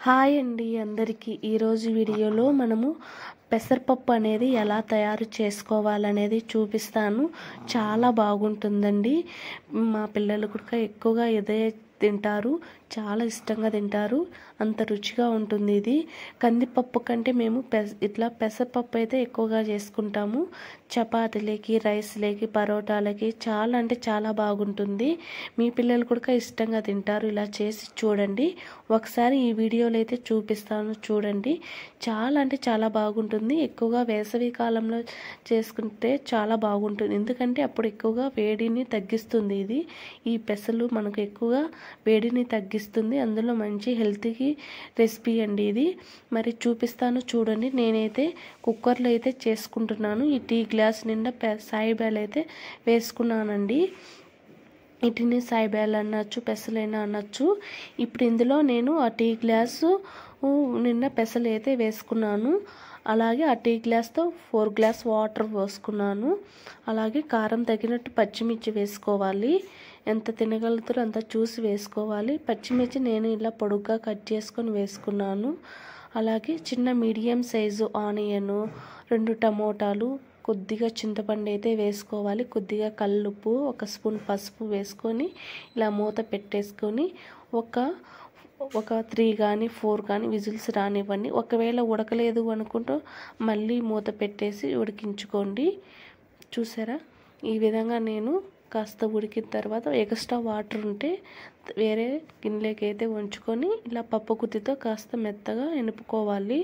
Hi అండి అందరికీ. ఈరోజు వీడియోలో మనము పెసరపప్పు అనేది ఎలా తయారు చేసుకోవాలనేది చూపిస్తాను. చాలా బాగుంటుందండి. మా పిల్లలు కూడా ఎక్కువగా ఇదే తింటారు, చాలా ఇష్టంగా తింటారు. అంత రుచిగా ఉంటుంది ఇది. కందిపప్పు కంటే మేము ఇట్లా పెసరపప్పు అయితే ఎక్కువగా చేసుకుంటాము. చపాతీలకి, రైస్లకి, పరోటాలకి చాలా అంటే చాలా బాగుంటుంది. మీ పిల్లలు కూడా ఇష్టంగా తింటారు. ఇలా చేసి చూడండి. ఒకసారి ఈ వీడియోలో అయితే చూపిస్తాను, చూడండి. చాలా అంటే చాలా బాగుంటుంది. ఎక్కువగా వేసవి కాలంలో చేసుకుంటే చాలా బాగుంటుంది, ఎందుకంటే అప్పుడు ఎక్కువగా వేడిని తగ్గిస్తుంది. ఇది ఈ పెసలు మనకు ఎక్కువగా వేడిని తగ్గిస్తుంది. అందులో మంచి హెల్తీకి రెసిపీ అండి ఇది. మరి చూపిస్తాను చూడండి. నేనైతే కుక్కర్లో అయితే చేసుకుంటున్నాను. ఈ టీ గ్లాస్ నిండా సాయిబాలు అయితే వేసుకున్నానండి. వీటిని సాయిబాలు అనొచ్చు, పెసలైనా అనొచ్చు. ఇప్పుడు ఇందులో నేను ఆ టీ గ్లాసు నిండా పెసలు అయితే వేసుకున్నాను. అలాగే ఆ టీ గ్లాస్తో 4 గ్లాస్ వాటర్ పోసుకున్నాను. అలాగే కారం తగినట్టు పచ్చిమిర్చి వేసుకోవాలి. ఎంత తినగలుగుతారో అంత చూసి వేసుకోవాలి. పచ్చిమిర్చి నేను ఇలా పొడుగ్గా కట్ చేసుకొని వేసుకున్నాను. అలాగే చిన్న మీడియం సైజు ఆనియన్, 2 టమోటాలు, కొద్దిగా చింతపండు అయితే వేసుకోవాలి. కొద్దిగా కల్లుప్పు, 1 స్పూన్ పసుపు వేసుకొని ఇలా మూత పెట్టేసుకొని ఒక 3 కానీ 4 కానీ విజిల్స్ రానివ్వండి. ఒకవేళ ఉడకలేదు అనుకుంటూ మళ్ళీ మూత పెట్టేసి ఉడికించుకోండి. చూసారా, ఈ విధంగా నేను కాస్త ఉడికిన తర్వాత ఎక్స్ట్రా వాటర్ ఉంటే వేరే గిన్నెలోకి అయితే ఉంచుకొని ఇలా పప్పు గుత్తితో కాస్త మెత్తగా ఎనుపుకోవాలి.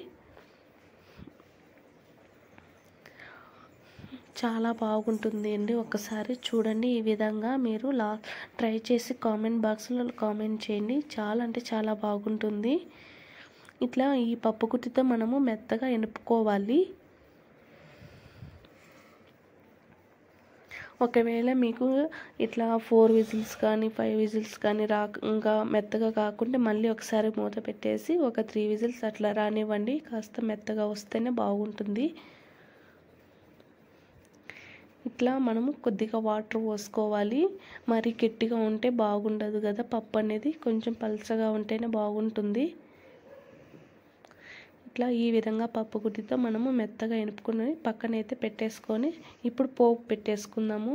చాలా బాగుంటుంది అండి. ఒకసారి చూడండి. ఈ విధంగా మీరు ట్రై చేసి కామెంట్ బాక్స్లో కామెంట్ చేయండి. చాలా అంటే చాలా బాగుంటుంది. ఇట్లా ఈ పప్పు గుత్తితో మనము మెత్తగా ఎనుపుకోవాలి. ఒకవేళ మీకు ఇట్లా 4 విజిల్స్ కానీ 5 విజిల్స్ కానీ ఇంకా మెత్తగా కాకుంటే మళ్ళీ ఒకసారి మూత పెట్టేసి ఒక 3 విజిల్స్ అట్లా రానివ్వండి. కాస్త మెత్తగా వస్తేనే బాగుంటుంది. ఇట్లా మనము కొద్దిగా వాటర్ పోసుకోవాలి. మరి గట్టిగా ఉంటే బాగుండదు కదా పప్పు అనేది, కొంచెం పలచగా ఉంటేనే బాగుంటుంది. ఇట్లా ఈ విధంగా పప్పు గుత్తితో మనము మెత్తగా ఎనుపుకుని పక్కనైతే పెట్టేసుకొని ఇప్పుడు పోపు పెట్టేసుకుందాము.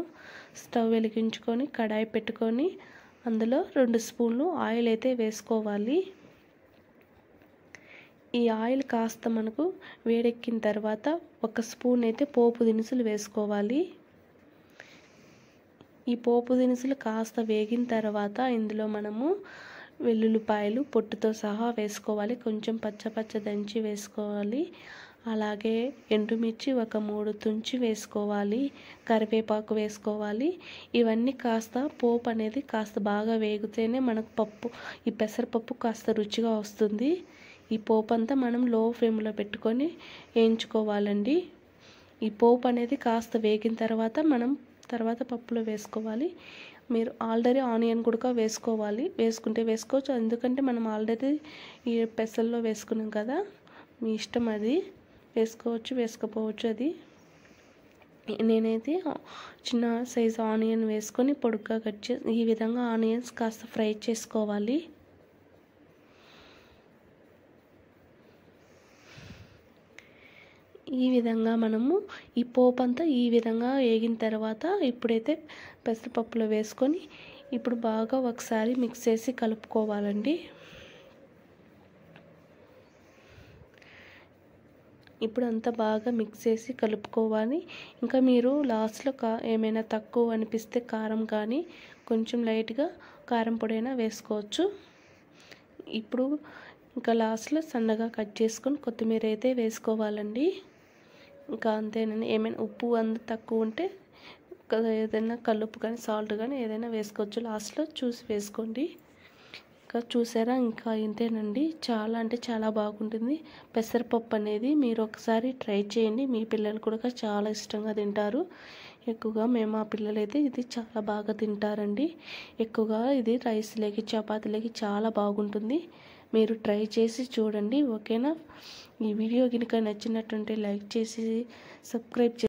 స్టవ్ వెలిగించుకొని కడాయి పెట్టుకొని అందులో 2 స్పూన్లు ఆయిల్ అయితే వేసుకోవాలి. ఈ ఆయిల్ కాస్త మనకు వేడెక్కిన తర్వాత 1 స్పూన్ అయితే పోపు దినుసులు వేసుకోవాలి. ఈ పోపు దినుసులు కాస్త వేగిన తర్వాత ఇందులో మనము వెల్లుల్లిపాయలు పొట్టుతో సహా వేసుకోవాలి. కొంచెం పచ్చ దంచి వేసుకోవాలి. అలాగే ఎండుమిర్చి 3 తుంచి వేసుకోవాలి. కరివేపాకు వేసుకోవాలి. ఇవన్నీ కాస్త పోపు అనేది కాస్త బాగా వేగితేనే మనకు ఈ పెసరపప్పు కాస్త రుచిగా వస్తుంది. ఈ పోపు అంతా మనం లో ఫ్లేమ్లో పెట్టుకొని వేయించుకోవాలండి. ఈ పోపు అనేది కాస్త వేగిన తర్వాత పప్పులో వేసుకోవాలి. మీరు ఆల్రెడీ ఆనియన్ కూడా వేసుకోవాలి. వేసుకుంటే వేసుకోవచ్చు, ఎందుకంటే మనం ఆల్రెడీ ఈ పెసల్లో వేసుకున్నాం కదా. మీ ఇష్టం, అది వేసుకోవచ్చు వేసుకోపోవచ్చు. అది నేనైతే చిన్న సైజు ఆనియన్ వేసుకొని పొడుగ్గా కట్ చేసి ఈ విధంగా ఆనియన్స్ కాస్త ఫ్రై చేసుకోవాలి. ఈ విధంగా మనము ఈ పోపు అంతా ఈ విధంగా వేగిన తర్వాత ఇప్పుడైతే పెసరపప్పులో వేసుకొని ఇప్పుడు బాగా ఒకసారి మిక్స్ చేసి కలుపుకోవాలండి. ఇప్పుడు అంతా బాగా మిక్స్ చేసి కలుపుకోవాలి. ఇంకా మీరు లాస్ట్లో ఏమైనా తక్కువ అనిపిస్తే కారం కానీ కొంచెం లైట్గా కారం పొడైనా వేసుకోవచ్చు. ఇప్పుడు ఇంకా లాస్ట్లో సన్నగా కట్ చేసుకొని కొత్తిమీర అయితే వేసుకోవాలండి. ఇంకా అంతేనండి. ఏమైనా ఉప్పు తక్కువ ఉంటే ఏదైనా కల్లుప్పు కానీ సాల్ట్ కానీ ఏదైనా వేసుకోవచ్చు. లాస్ట్లో చూసి వేసుకోండి. ఇంకా చూసారా, ఇంకా ఇంతేనండి. చాలా అంటే చాలా బాగుంటుంది పెసరపప్పు అనేది. మీరు ఒకసారి ట్రై చేయండి. మీ పిల్లలు కూడా చాలా ఇష్టంగా తింటారు. ఎక్కువగా మా పిల్లలు అయితే ఇది చాలా బాగా తింటారండి. ఎక్కువగా ఇది రైస్లోకి, చపాతీలకి చాలా బాగుంటుంది. మీరు ట్రై చేసి చూడండి. ఓకేనా? ఈ వీడియో కనుక నచ్చినట్టుంటే లైక్ చేసి సబ్స్క్రైబ్